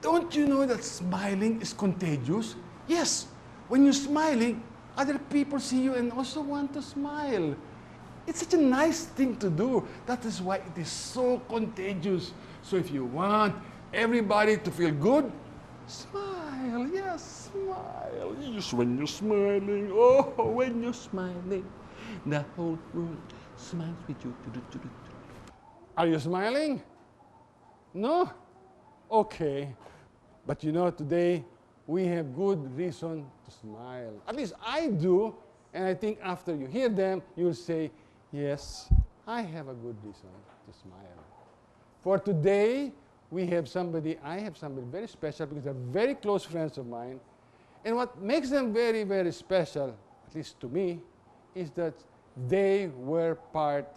Don't you know that smiling is contagious? Yes, when you're smiling, other people see you and also want to smile. It's such a nice thing to do. That is why it is so contagious. So if you want everybody to feel good, smile. Yes, smile. Just when you're smiling, oh, when you're smiling, the whole world smiles with you. Are you smiling? No? Okay. But you know, today we have good reason to smile. At least I do. And I think after you hear them, you'll say, yes, I have a good reason to smile. For today, I have somebody very special because they're very close friends of mine. And what makes them very, very special, at least to me, is that they were part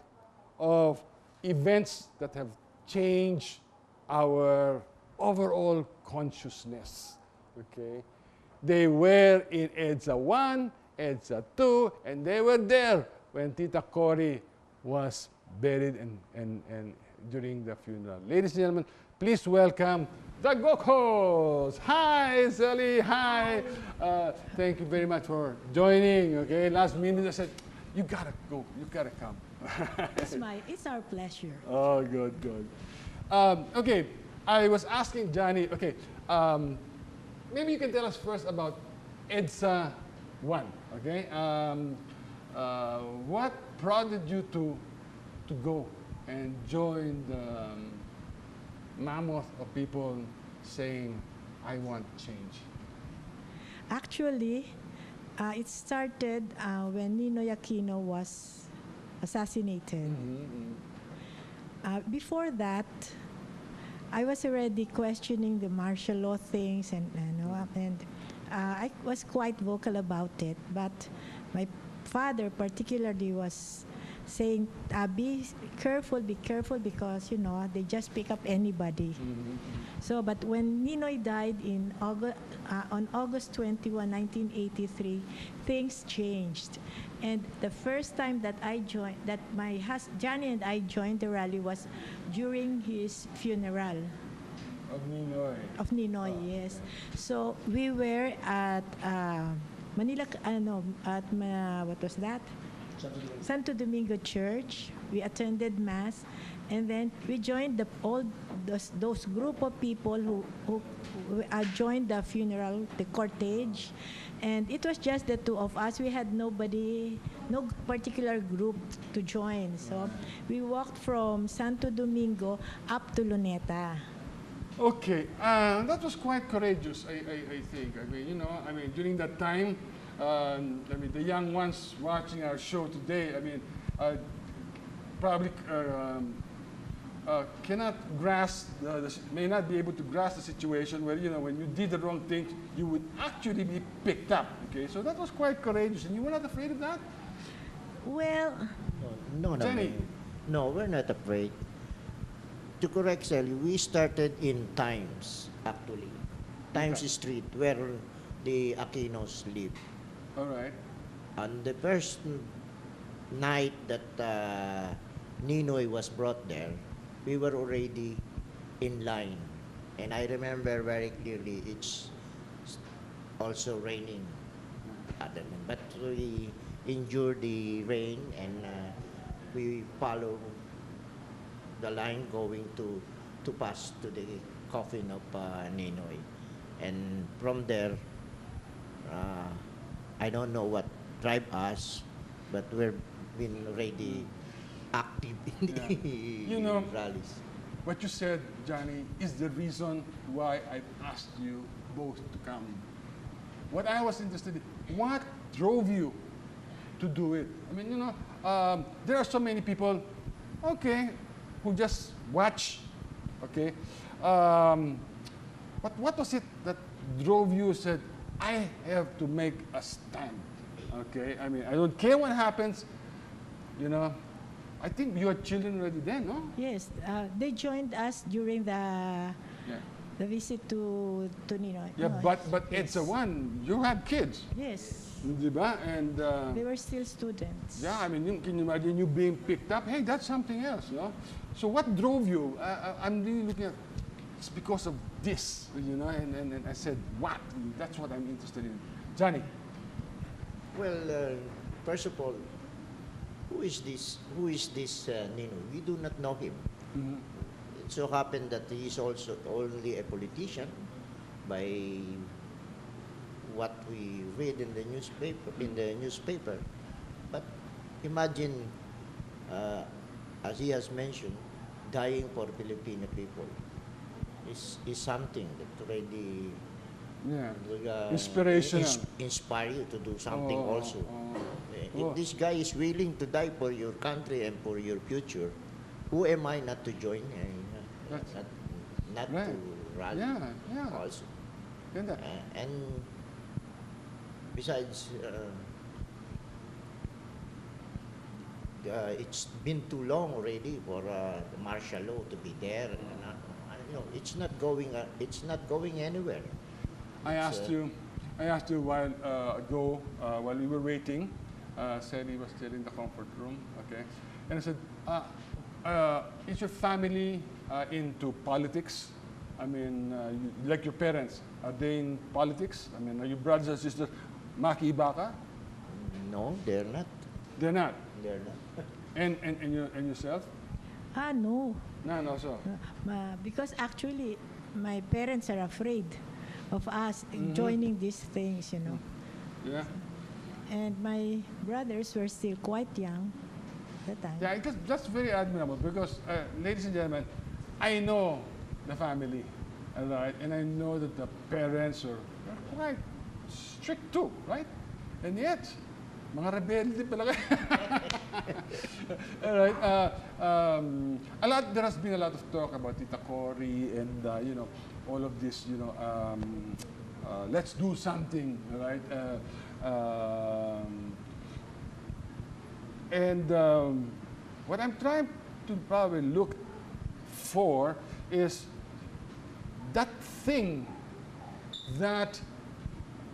of events that have changed our overall consciousness. Okay? They were in EDSA 1, EDSA 2, and they were there when Tita Cory was buried and during the funeral. Ladies and gentlemen, please welcome the Gokos. Hi, Sally. Hi. Thank you very much for joining. Okay, last minute I said, you gotta go. You gotta come. It's our pleasure. Oh, good. Okay, I was asking Johnny. Okay, maybe you can tell us first about EDSA 1. Okay, what prompted you to go and join the mammoth of people saying, I want change? Actually, it started when Ninoy Aquino was assassinated. Before that, I was already questioning the martial law things, and I was quite vocal about it. But my father particularly was saying, be careful, because, they just pick up anybody. So, but when Ninoy died on August 21, 1983, things changed. And the first time that Johnny and I joined the rally was during his funeral. Of Ninoy, yes. So we were at Manila, what was that? Santo Domingo Church. We attended Mass, and then we joined those group of people who joined the funeral, the cortege, and it was just the two of us. We had no particular group to join. So we walked from Santo Domingo up to Luneta. Okay, that was quite courageous, I think. During that time, the young ones watching our show today, probably cannot grasp, may not be able to grasp the situation where, when you did the wrong thing, you would actually be picked up. Okay, so that was quite courageous, and you were not afraid of that? Well, no, Jenny? No, we're not afraid. To correct Sally, we started in Times, actually. Times Street, where the Aquinos live. All right. On the first night that Ninoy was brought there, we were already in line. And I remember very clearly it's also raining at the moment. But we endured the rain, and we followed the line going to pass to the coffin of Ninoy. And from there, I don't know what drive us, but we've been already active in the rallies. What you said, Johnny, is the reason why I asked you both to come. What I was interested in, what drove you to do it? There are so many people, okay, who just watch, okay. But what was it that drove you, said, I have to make a stand, okay? I don't care what happens, I think you had children already then, no? Yes, they joined us during the visit to Ninoy. Yeah, no, but yes. EDSA 1, you had kids. Yes. Diba? And they were still students. yeah, can you imagine you being picked up? Hey, that's something else, So what drove you? I'm really looking at, it's because of this, and I said, what? That's what I'm interested in. Johnny. Well, first of all, who is this? Who is this Ninoy? We do not know him. Mhm. It so happened that he is also only a politician by what we read in the newspaper. But imagine, as he has mentioned, dying for Filipino people is something that already Yeah. Inspirational. Inspire you to do something Oh, also. oh. If this guy is willing to die for your country and for your future, who am I not to join? That's- Not right. to rally Yeah, yeah. also. Ganda. And besides, it's been too long already for the martial law to be there. It's not going. It's not going anywhere. I asked you a while ago while we were waiting. Said he was still in the comfort room. Okay, and I said, "Is your family into politics? I mean, like your parents, are they in politics? I mean, are your brothers and sisters makibaka? No, they're not. They're not. They're not. And yourself? No. No, so. Because actually, my parents are afraid of us joining these things, Yeah. And my brothers were still quite young at that time. Yeah, that's very admirable because, ladies and gentlemen, I know the family, all right, and I know that the parents are quite strict too, right? And yet, mga rebelde pala kayo. All right. There has been a lot of talk about Tita Cory and all of this. Let's do something, all right? What I'm trying to probably look for is that thing that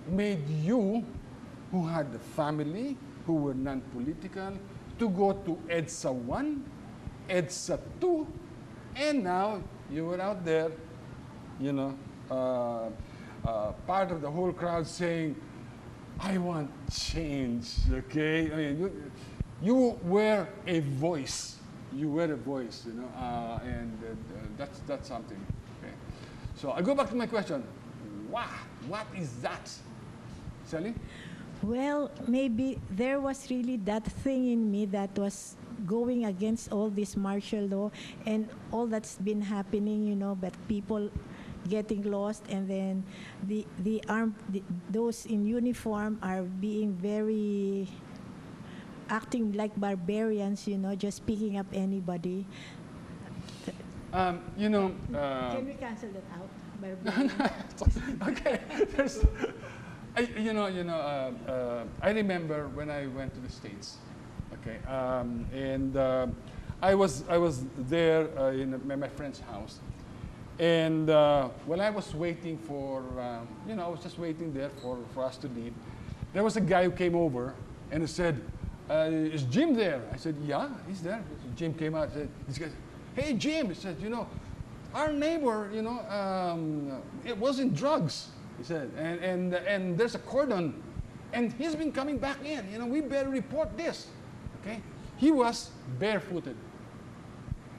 made you, who had a family, who were non-political, to go to EDSA 1, EDSA 2, and now you were out there, part of the whole crowd saying, I want change, okay? I mean, you were a voice. You were a voice, and that's something, okay? So I go back to my question. Wow, what is that? Sally? Well, maybe there was really that thing in me that was going against all this martial law and all that's been happening, but people getting lost, and then those in uniform are being very acting like barbarians, just picking up anybody. Can Can we cancel that out? Barbarian. Okay. I remember when I went to the States. Okay, and I was there in my friend's house, and when I was waiting for, I was just waiting there for us to leave. There was a guy who came over and he said, "Is Jim there?" I said, "Yeah, he's there." Jim came out and said, "Hey, Jim," he said, "our neighbor, it wasn't drugs." He said, and there's a cordon, and he's been coming back in. We better report this. Okay, he was barefooted,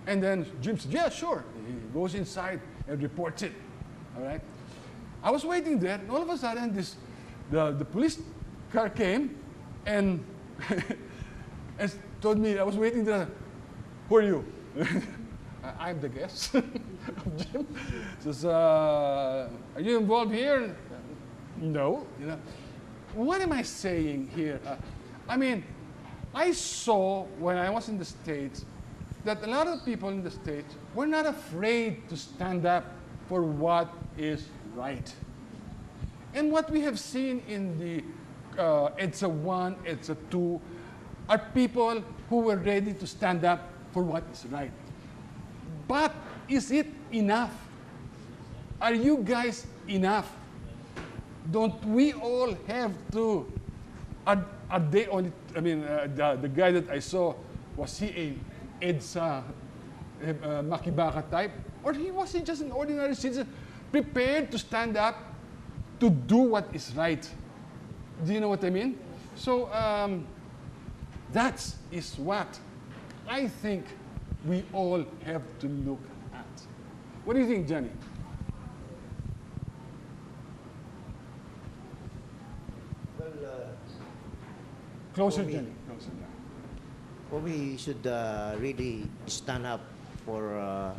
and then Jim said, "Yeah, sure." He goes inside and reports it. All right. I was waiting there, and all of a sudden, the police car came, and and told me I was waiting there. "Who are you?" I'm the guest of Jim. Says, "Are you involved here?" No. What am I saying here? I mean, I saw when I was in the States that a lot of people in the States were not afraid to stand up for what is right. And what we have seen in the EDSA 1, EDSA 2, are people who were ready to stand up for what is right. But is it enough? Are you guys enough? Don't we all have to? Are they only? I mean, the guy that I saw, was he a EDSA Makibaka type, or was he just an ordinary citizen prepared to stand up to do what is right. Do you know what I mean? So that is what I think we all have to look at. What do you think, Johnny? Well, Closer, for me- Johnny. Closer. we should really stand up for